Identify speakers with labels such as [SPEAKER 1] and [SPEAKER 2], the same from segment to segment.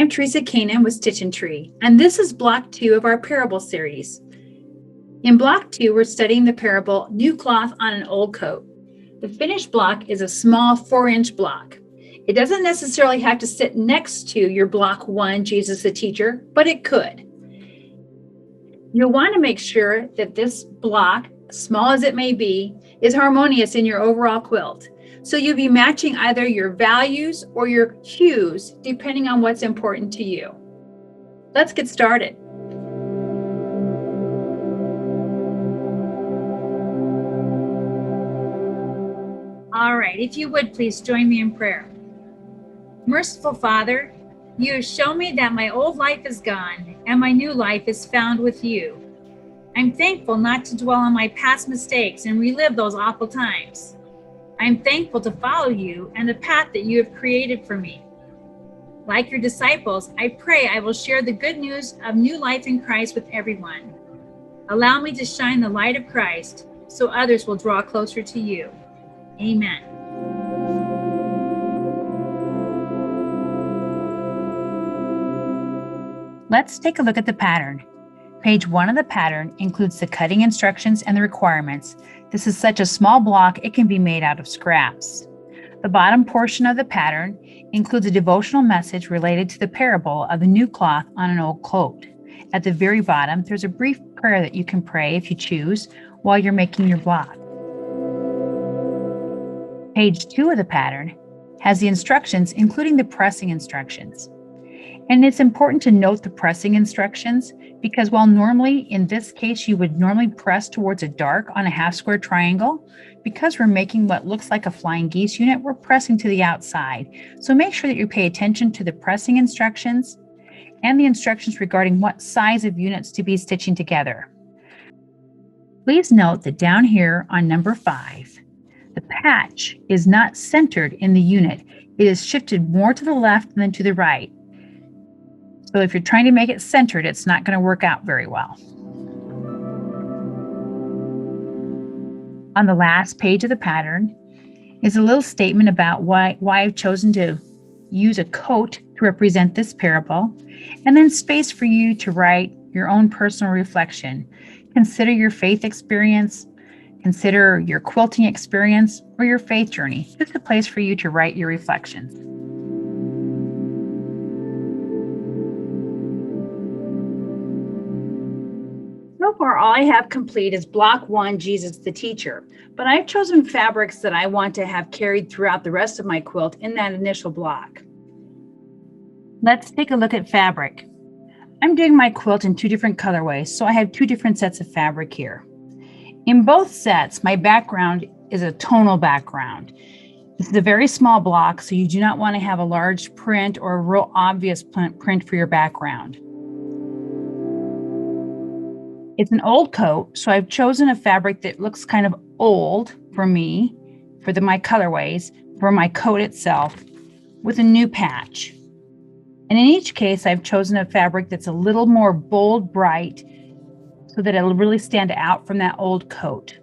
[SPEAKER 1] I'm Teresa Coenen with Stitchin, and this is Block 2 of our parable series. In Block 2, we're studying the parable, New Cloth on an Old Coat. The finished block is a small 4-inch block. It doesn't necessarily have to sit next to your Block 1, Jesus the Teacher, but it could. You'll want to make sure that this block, small as it may be, is harmonious in your overall quilt. So you'll be matching either your values or your hues, depending on what's important to you. Let's get started. All right, if you would, please join me in prayer. Merciful Father, you have shown me that my old life is gone and my new life is found with you. I'm thankful not to dwell on my past mistakes and relive those awful times. I'm thankful to follow you and the path that you have created for me. Like your disciples, I pray I will share the good news of new life in Christ with everyone. Allow me to shine the light of Christ so others will draw closer to you. Amen. Let's take a look at the pattern. Page 1 of the pattern includes the cutting instructions and the requirements. This is such a small block, it can be made out of scraps. The bottom portion of the pattern includes a devotional message related to the parable of the new cloth on an old coat. At the very bottom, there's a brief prayer that you can pray if you choose while you're making your block. Page 2 of the pattern has the instructions, including the pressing instructions. And it's important to note the pressing instructions because while normally in this case you would normally press towards a dark on a half square triangle, because we're making what looks like a flying geese unit, we're pressing to the outside. So make sure that you pay attention to the pressing instructions and the instructions regarding what size of units to be stitching together. Please note that down here on number 5, the patch is not centered in the unit. It is shifted more to the left than to the right. So if you're trying to make it centered, it's not going to work out very well. On the last page of the pattern is a little statement about why I've chosen to use a coat to represent this parable, and then space for you to write your own personal reflection. Consider your faith experience, consider your quilting experience, or your faith journey. Just a place for you to write your reflections. So far, all I have complete is Block 1, Jesus the Teacher, but I've chosen fabrics that I want to have carried throughout the rest of my quilt in that initial block. Let's take a look at fabric. I'm doing my quilt in 2 different colorways, so I have 2 different sets of fabric here. In both sets, my background is a tonal background. This is a very small block, so you do not want to have a large print or a real obvious print for your background. It's an old coat, so I've chosen a fabric that looks kind of old for me, for my colorways, for my coat itself, with a new patch. And in each case, I've chosen a fabric that's a little more bold, bright, so that it'll really stand out from that old coat.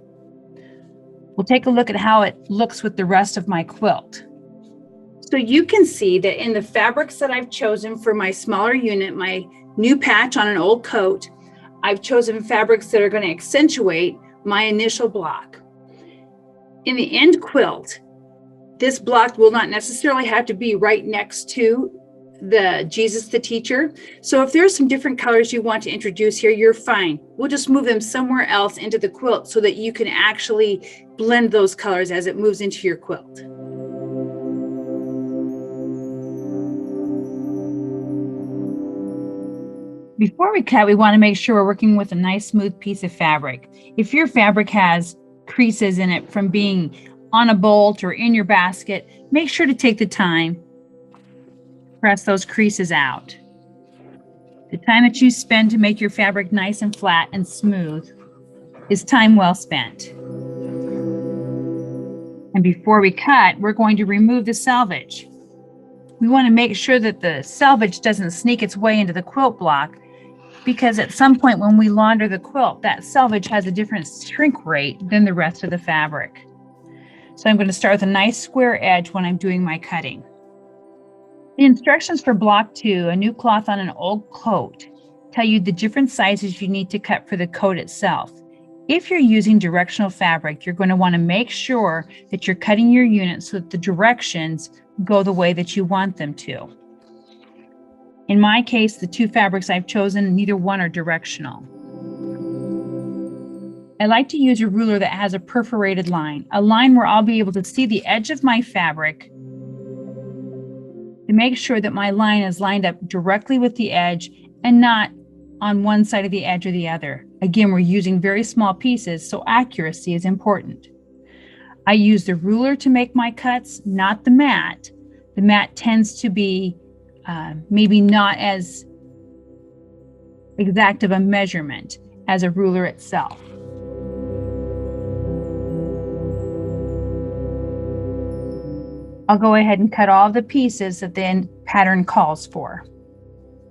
[SPEAKER 1] We'll take a look at how it looks with the rest of my quilt. So you can see that in the fabrics that I've chosen for my smaller unit, my new patch on an old coat, I've chosen fabrics that are going to accentuate my initial block. In the end quilt, this block will not necessarily have to be right next to the Jesus the Teacher. So if there's some different colors you want to introduce here, you're fine. We'll just move them somewhere else into the quilt so that you can actually blend those colors as it moves into your quilt. Before we cut, we want to make sure we're working with a nice smooth piece of fabric. If your fabric has creases in it from being on a bolt or in your basket, make sure to take the time to press those creases out. The time that you spend to make your fabric nice and flat and smooth is time well spent. And before we cut, we're going to remove the selvage. We want to make sure that the selvage doesn't sneak its way into the quilt block, because at some point when we launder the quilt, that selvage has a different shrink rate than the rest of the fabric. So I'm going to start with a nice square edge when I'm doing my cutting. The instructions for block 2, a new cloth on an old coat, tell you the different sizes you need to cut for the coat itself. If you're using directional fabric, you're going to want to make sure that you're cutting your unit so that the directions go the way that you want them to. In my case, the 2 fabrics I've chosen, neither one are directional. I like to use a ruler that has a perforated line, a line where I'll be able to see the edge of my fabric to make sure that my line is lined up directly with the edge and not on one side of the edge or the other. Again, we're using very small pieces, so accuracy is important. I use the ruler to make my cuts, not the mat. The mat tends to be maybe not as exact of a measurement as a ruler itself. I'll go ahead and cut all the pieces that the pattern calls for.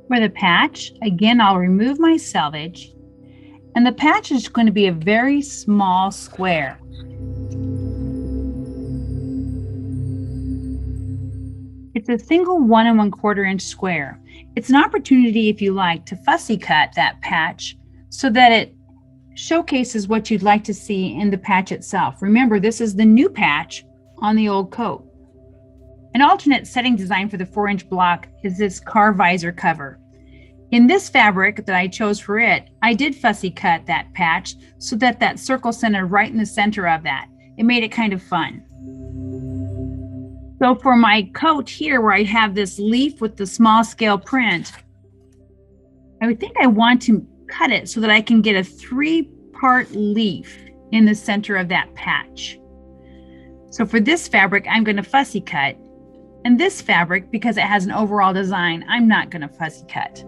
[SPEAKER 1] For the patch, again, I'll remove my selvage, and the patch is going to be a very small square. It's a single 1 1/4 inch square. It's an opportunity, if you like, to fussy cut that patch so that it showcases what you'd like to see in the patch itself. Remember, this is the new patch on the old coat. An alternate setting design for the 4-inch block is this car visor cover. In this fabric that I chose for it, I did fussy cut that patch so that that circle centered right in the center of that. It made it kind of fun. So for my coat here, where I have this leaf with the small scale print, I would think I want to cut it so that I can get a 3-part leaf in the center of that patch. So for this fabric, I'm going to fussy cut. And this fabric, because it has an overall design, I'm not going to fussy cut.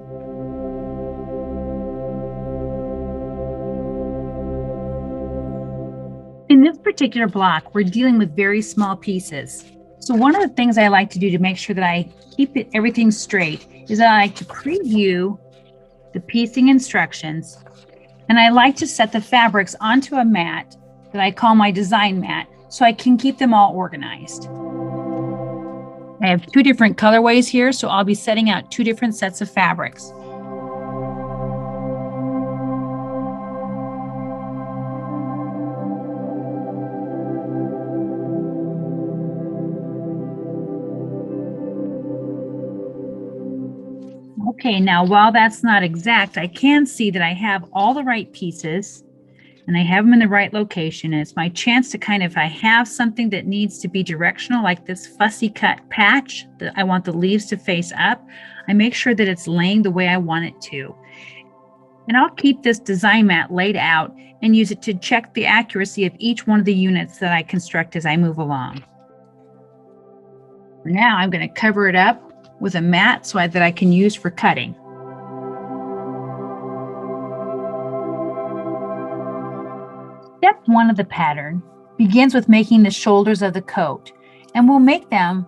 [SPEAKER 1] In this particular block, we're dealing with very small pieces. So one of the things I like to do to make sure that I keep everything straight is that I like to preview the piecing instructions, and I like to set the fabrics onto a mat that I call my design mat so I can keep them all organized. I have 2 different colorways here, so I'll be setting out 2 different sets of fabrics. Okay, now while that's not exact, I can see that I have all the right pieces and I have them in the right location. And it's my chance to kind of, if I have something that needs to be directional, like this fussy cut patch that I want the leaves to face up, I make sure that it's laying the way I want it to. And I'll keep this design mat laid out and use it to check the accuracy of each one of the units that I construct as I move along. For now, I'm going to cover it up with a mat so that I can use for cutting. Step 1 of the pattern begins with making the shoulders of the coat, and we'll make them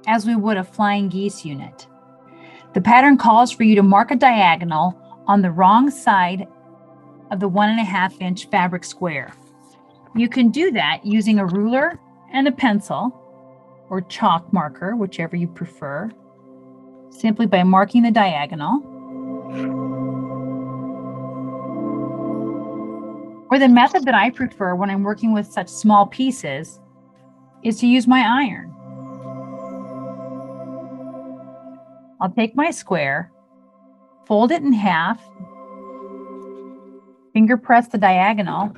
[SPEAKER 1] as we would a flying geese unit. The pattern calls for you to mark a diagonal on the wrong side of the 1 1/2 inch fabric square. You can do that using a ruler and a pencil or chalk marker, whichever you prefer, simply by marking the diagonal. Or the method that I prefer when I'm working with such small pieces is to use my iron. I'll take my square, fold it in half, finger press the diagonal,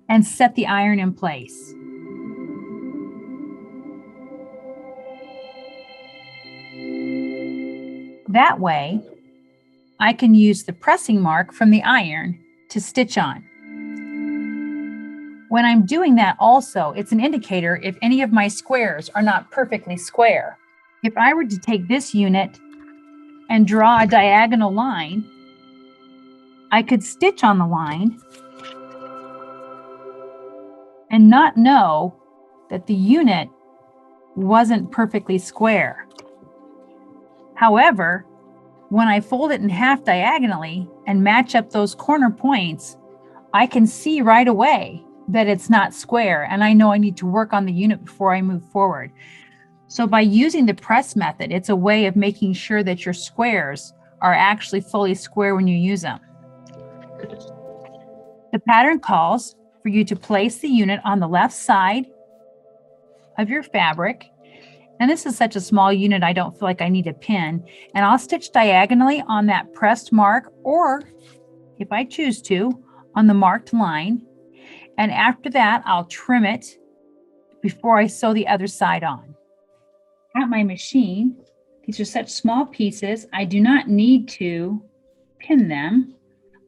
[SPEAKER 1] and set the iron in place. That way, I can use the pressing mark from the iron to stitch on. When I'm doing that also, it's an indicator if any of my squares are not perfectly square. If I were to take this unit and draw a diagonal line, I could stitch on the line and not know that the unit wasn't perfectly square. However, when I fold it in half diagonally and match up those corner points, I can see right away that it's not square, and I know I need to work on the unit before I move forward. So by using the press method, it's a way of making sure that your squares are actually fully square when you use them. The pattern calls for you to place the unit on the left side of your fabric. And this is such a small unit, I don't feel like I need a pin. And I'll stitch diagonally on that pressed mark, or if I choose to, on the marked line. And after that, I'll trim it before I sew the other side on. At my machine, these are such small pieces, I do not need to pin them.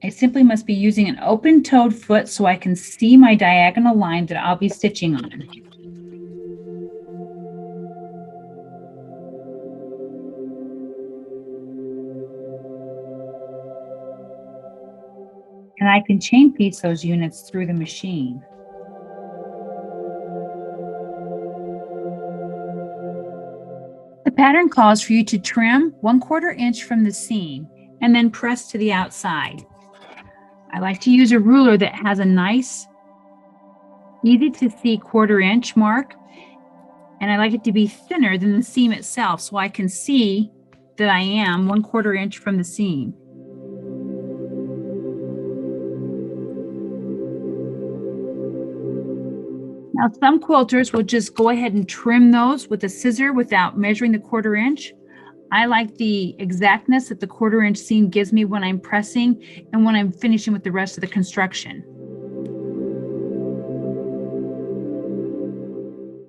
[SPEAKER 1] I simply must be using an open-toed foot so I can see my diagonal line that I'll be stitching on. And I can chain piece those units through the machine. The pattern calls for you to trim 1/4 inch from the seam and then press to the outside. I like to use a ruler that has a nice, easy to see 1/4 inch mark, and I like it to be thinner than the seam itself so I can see that I am 1/4 inch from the seam. Now, some quilters will just go ahead and trim those with a scissor without measuring the 1/4 inch. I like the exactness that the 1/4 inch seam gives me when I'm pressing and when I'm finishing with the rest of the construction.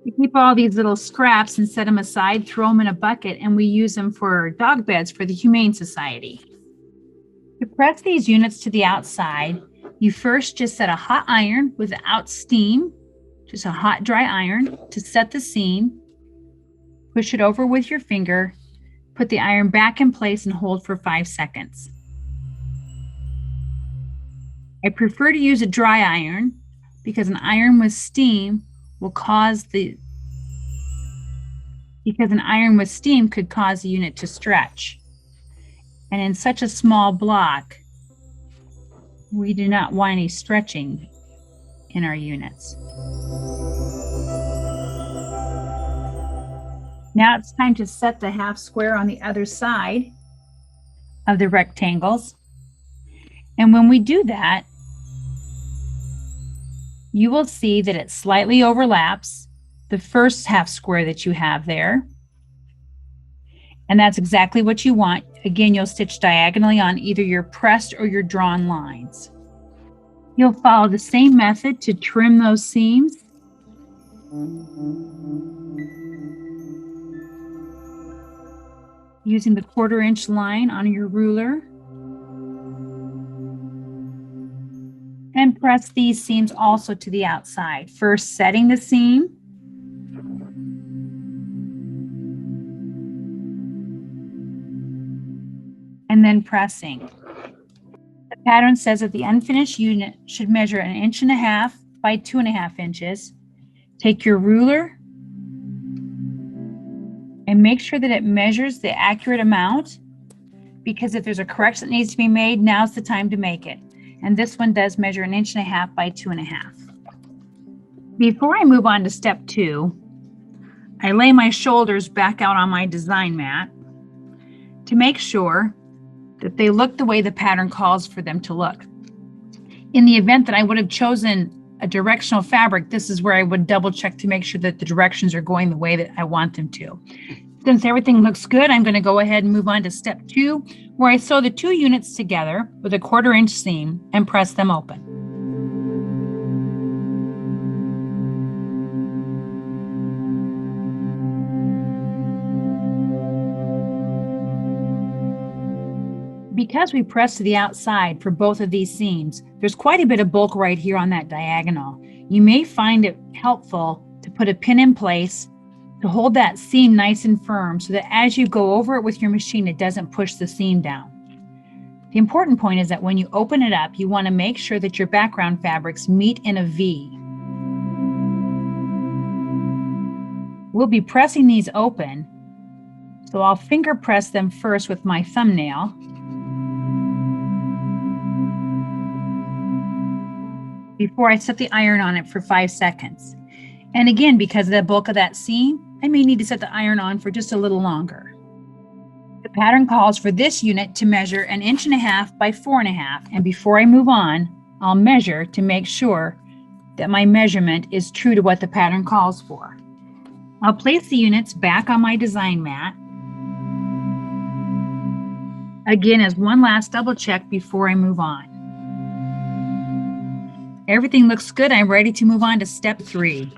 [SPEAKER 1] We keep all these little scraps and set them aside, throw them in a bucket, and we use them for dog beds for the Humane Society. To press these units to the outside, you first just set a hot iron without steam, just a hot dry iron to set the seam, push it over with your finger, put the iron back in place and hold for 5 seconds. I prefer to use a dry iron because an iron with steam will cause an iron with steam could cause the unit to stretch. And in such a small block, we do not want any stretching in our units. Now it's time to set the half square on the other side of the rectangles. And when we do that, you will see that it slightly overlaps the first half square that you have there. And that's exactly what you want. Again, you'll stitch diagonally on either your pressed or your drawn lines. You'll follow the same method to trim those seams. Using the 1/4 inch line on your ruler. And press these seams also to the outside. First setting the seam. And then pressing. The pattern says that the unfinished unit should measure 1.5 inches by 2.5 inches. Take your ruler and make sure that it measures the accurate amount, because if there's a correction that needs to be made, now's the time to make it. And this one does measure 1.5 inches by 2.5 inches. Before I move on to step 2, I lay my shoulders back out on my design mat to make sure that they look the way the pattern calls for them to look. In the event that I would have chosen a directional fabric, this is where I would double check to make sure that the directions are going the way that I want them to. Since everything looks good, I'm going to go ahead and move on to step 2, where I sew the 2 units together with a 1/4 inch seam and press them open. Because we press to the outside for both of these seams, there's quite a bit of bulk right here on that diagonal. You may find it helpful to put a pin in place to hold that seam nice and firm so that as you go over it with your machine, it doesn't push the seam down. The important point is that when you open it up, you want to make sure that your background fabrics meet in a V. We'll be pressing these open, so I'll finger press them first with my thumbnail. Before I set the iron on it for 5 seconds. And again, because of the bulk of that seam, I may need to set the iron on for just a little longer. The pattern calls for this unit to measure 1.5 inches by 4.5 inches, and before I move on, I'll measure to make sure that my measurement is true to what the pattern calls for. I'll place the units back on my design mat. Again, as one last double check before I move on. Everything looks good. I'm ready to move on to step 3.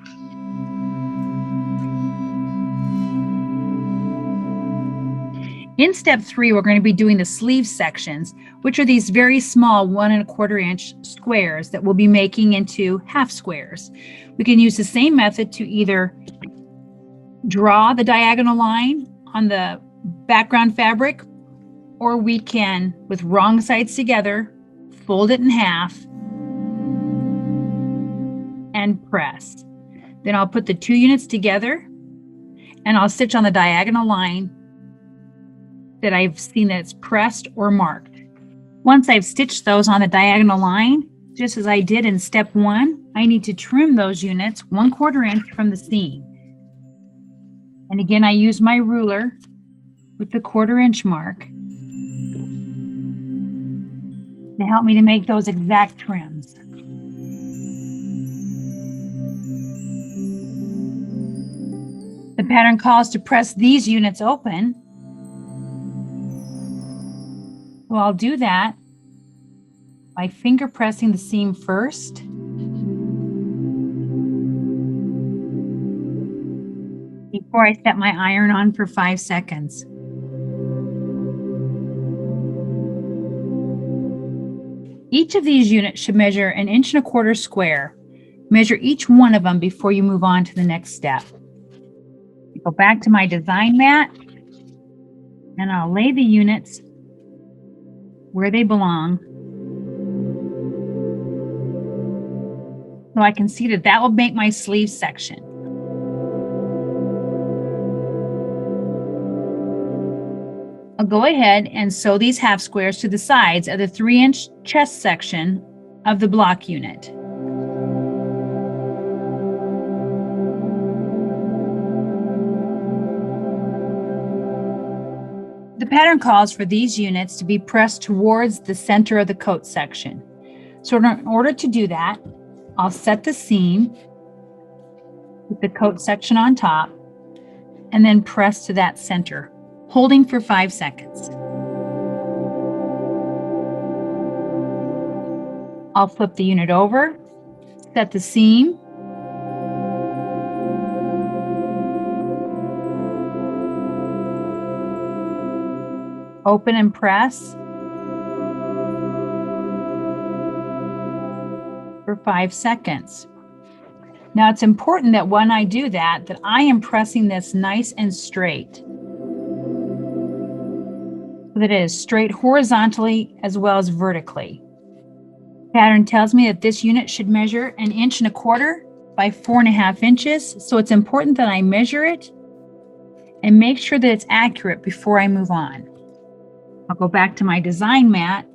[SPEAKER 1] In step 3, we're going to be doing the sleeve sections, which are these very small 1.25 inch squares that we'll be making into half squares. We can use the same method to either draw the diagonal line on the background fabric, or we can, with wrong sides together, fold it in half and press. Then I'll put the 2 units together and I'll stitch on the diagonal line that I've seen that it's pressed or marked. Once I've stitched those on the diagonal line, just as I did in step 1, I need to trim those units 1/4 inch from the seam. And again, I use my ruler with the 1/4 inch mark to help me to make those exact trims. The pattern calls to press these units open. So I'll do that by finger pressing the seam first. Before I set my iron on for 5 seconds. Each of these units should measure 1.25 inches square. Measure each one of them before you move on to the next step. Go back to my design mat and I'll lay the units where they belong so I can see that that will make my sleeve section. I'll go ahead and sew these half squares to the sides of the 3-inch chest section of the block unit. The pattern calls for these units to be pressed towards the center of the coat section. So in order to do that, I'll set the seam with the coat section on top and then press to that center, holding for 5 seconds. I'll flip the unit over, set the seam, open and press for 5 seconds. Now it's important that when I do that I am pressing this nice and straight, so that it is straight horizontally as well as vertically. The pattern tells me that this unit should measure 1.25 inches by 4.5 inches, so it's important that I measure it and make sure that it's accurate before I move on. I'll go back to my design mat,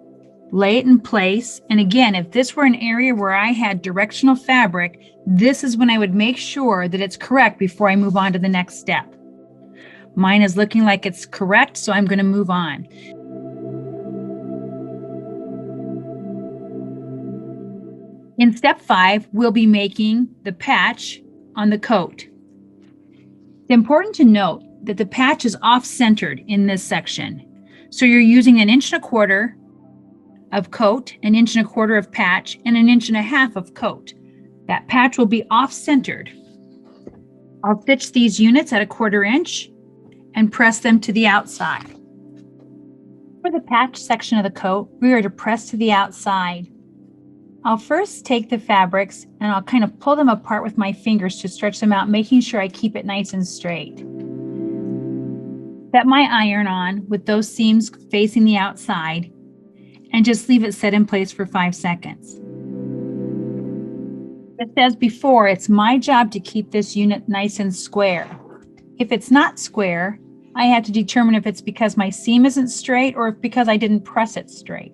[SPEAKER 1] lay it in place, and again, if this were an area where I had directional fabric, this is when I would make sure that it's correct before I move on to the next step. Mine is looking like it's correct, so I'm going to move on. In step 5, we'll be making the patch on the coat. It's important to note that the patch is off-centered in this section. So you're using 1.25 inches of coat, 1.25 inches of patch, and 1.5 inches of coat. That patch will be off-centered. I'll stitch these units at 1/4 inch and press them to the outside. For the patch section of the coat, we are to press to the outside. I'll first take the fabrics and I'll kind of pull them apart with my fingers to stretch them out, making sure I keep it nice and straight. Set my iron on with those seams facing the outside and just leave it set in place for 5 seconds. Just as before, it's my job to keep this unit nice and square. If it's not square, I have to determine if it's because my seam isn't straight or if because I didn't press it straight.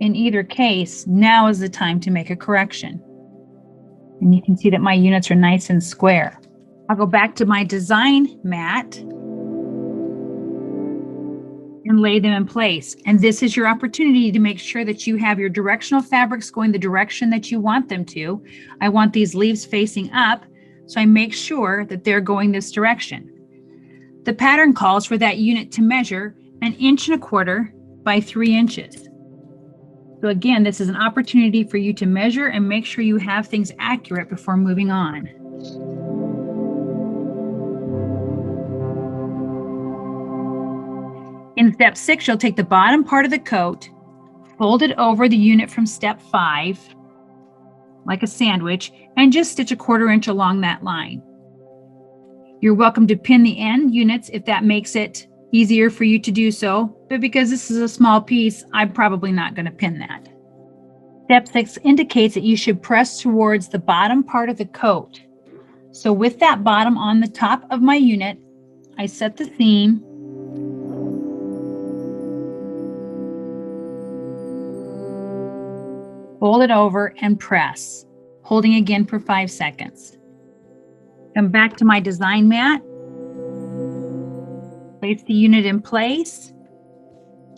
[SPEAKER 1] In either case, now is the time to make a correction. And you can see that my units are nice and square. I'll go back to my design mat and lay them in place. And this is your opportunity to make sure that you have your directional fabrics going the direction that you want them to. I want these leaves facing up, so I make sure that they're going this direction. The pattern calls for that unit to measure 1.25 inches by 3 inches. So again, this is an opportunity for you to measure and make sure you have things accurate before moving on. In step 6, you'll take the bottom part of the coat, fold it over the unit from step 5, like a sandwich, and just stitch 1/4 inch along that line. You're welcome to pin the end units if that makes it easier for you to do so, but because this is a small piece, I'm probably not going to pin that. Step 6 indicates that you should press towards the bottom part of the coat. So with that bottom on the top of my unit, I set the seam, fold it over and press, holding again for 5 seconds. Come back to my design mat, place the unit in place,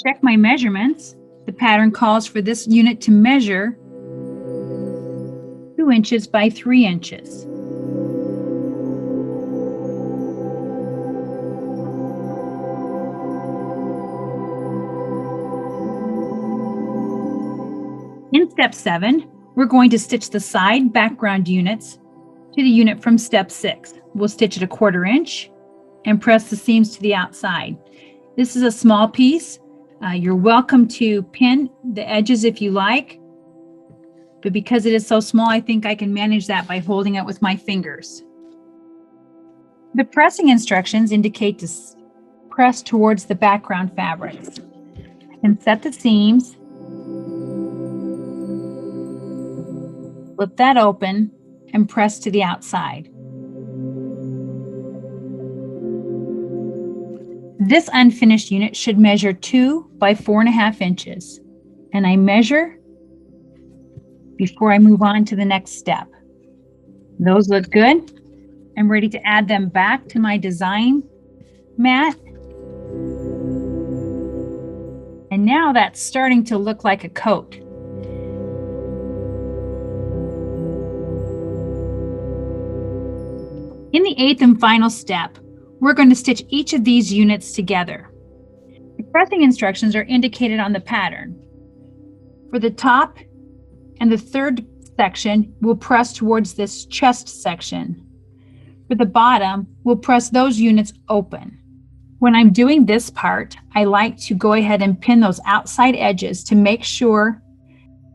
[SPEAKER 1] check my measurements. The pattern calls for this unit to measure 2 inches by 3 inches. In step 7, we're going to stitch the side background units to the unit from step 6. We'll stitch it 1/4 inch and press the seams to the outside. This is a small piece. You're welcome to pin the edges if you like, but because it is so small, I think I can manage that by holding it with my fingers. The pressing instructions indicate to press towards the background fabrics. I can set the seams, flip that open, and press to the outside. This unfinished unit should measure 2 by 4.5 inches, and I measure before I move on to the next step. Those look good. I'm ready to add them back to my design mat. And now that's starting to look like a coat. In the 8th and final step, we're going to stitch each of these units together. The pressing instructions are indicated on the pattern. For the top and the 3rd section, we'll press towards this chest section. For the bottom, we'll press those units open. When I'm doing this part, I like to go ahead and pin those outside edges to making sure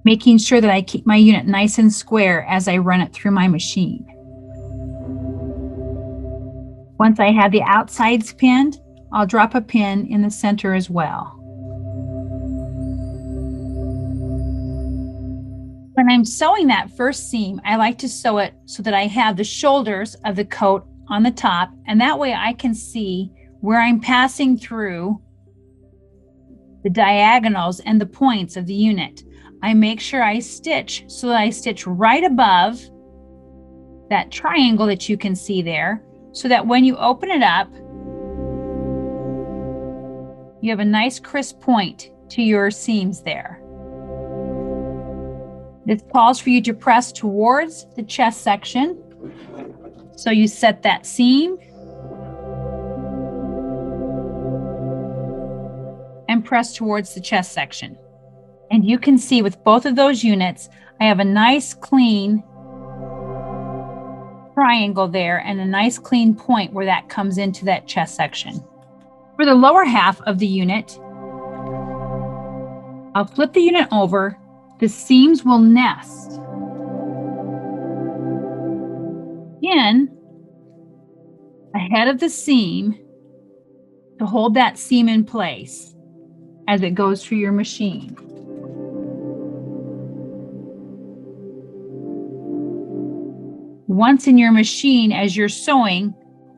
[SPEAKER 1] that I keep my unit nice and square as I run it through my machine. Once I have the outsides pinned, I'll drop a pin in the center as well. When I'm sewing that first seam, I like to sew it so that I have the shoulders of the coat on the top, and that way I can see where I'm passing through the diagonals and the points of the unit. I make sure I stitch so that I stitch right above that triangle that you can see there, so that when you open it up, you have a nice crisp point to your seams there. This calls for you to press towards the chest section. So you set that seam and press towards the chest section. And you can see with both of those units, I have a nice clean triangle there and a nice clean point where that comes into that chest section. For the lower half of the unit, I'll flip the unit over. The seams will nest in ahead of the seam to hold that seam in place as it goes through your machine. Once in your machine, as you're sewing,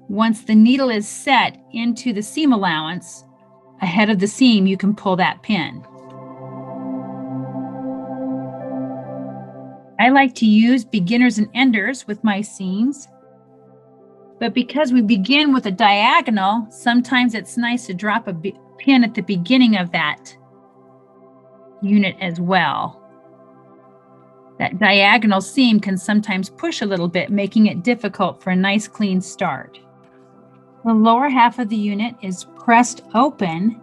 [SPEAKER 1] once the needle is set into the seam allowance ahead of the seam, you can pull that pin. I like to use beginners and enders with my seams. But because we begin with a diagonal, sometimes it's nice to drop a pin at the beginning of that unit as well. That diagonal seam can sometimes push a little bit, making it difficult for a nice clean start. The lower half of the unit is pressed open.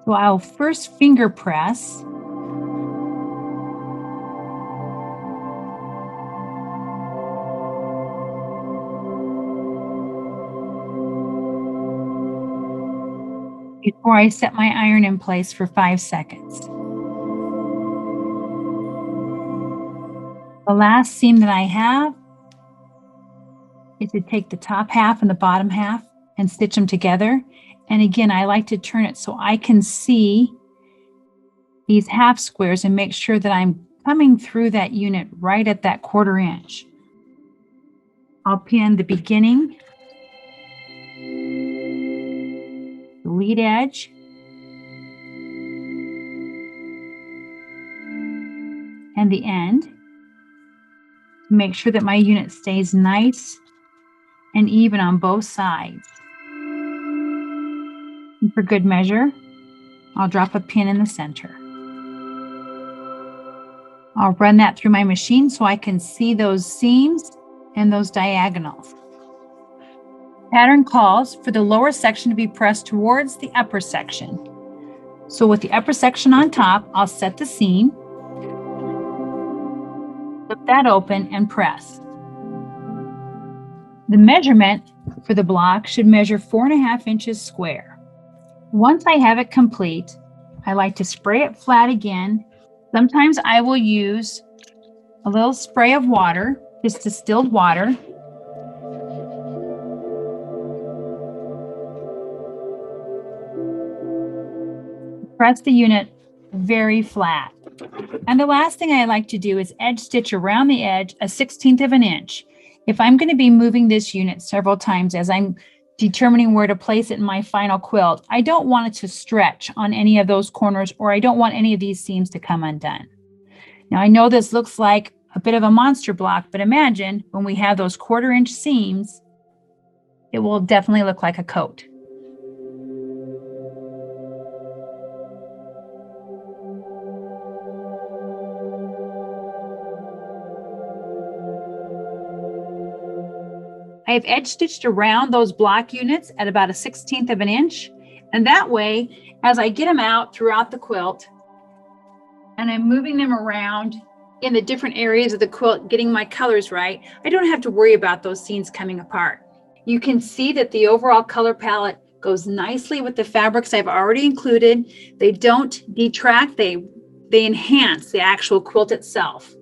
[SPEAKER 1] So I'll first finger press. Before I set my iron in place for 5 seconds. The last seam that I have is to take the top half and the bottom half and stitch them together. And again, I like to turn it so I can see these half squares and make sure that I'm coming through that unit right at that 1/4 inch. I'll pin the beginning, the lead edge, and the end to make sure that my unit stays nice and even on both sides. And for good measure, I'll drop a pin in the center. I'll run that through my machine so I can see those seams and those diagonals. Pattern calls for the lower section to be pressed towards the upper section. So with the upper section on top, I'll set the seam, flip that open, and press. The measurement for the block should measure 4.5 inches square. Once I have it complete, I like to spray it flat again. Sometimes I will use a little spray of water, just distilled water. Press the unit very flat. And the last thing I like to do is edge stitch around the edge 1/16 of an inch. If I'm going to be moving this unit several times as I'm determining where to place it in my final quilt, I don't want it to stretch on any of those corners, or I don't want any of these seams to come undone. Now I know this looks like a bit of a monster block, but imagine when we have those 1/4 inch seams, it will definitely look like a coat. I have edge stitched around those block units at about 1/16 of an inch. And that way, as I get them out throughout the quilt and I'm moving them around in the different areas of the quilt, getting my colors right, I don't have to worry about those seams coming apart. You can see that the overall color palette goes nicely with the fabrics I've already included. They don't detract, they enhance the actual quilt itself.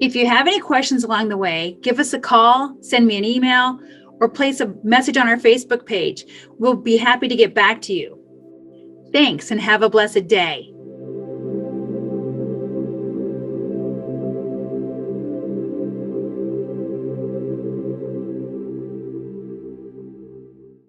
[SPEAKER 1] If you have any questions along the way, give us a call, send me an email, or place a message on our Facebook page. We'll be happy to get back to you. Thanks and have a blessed day.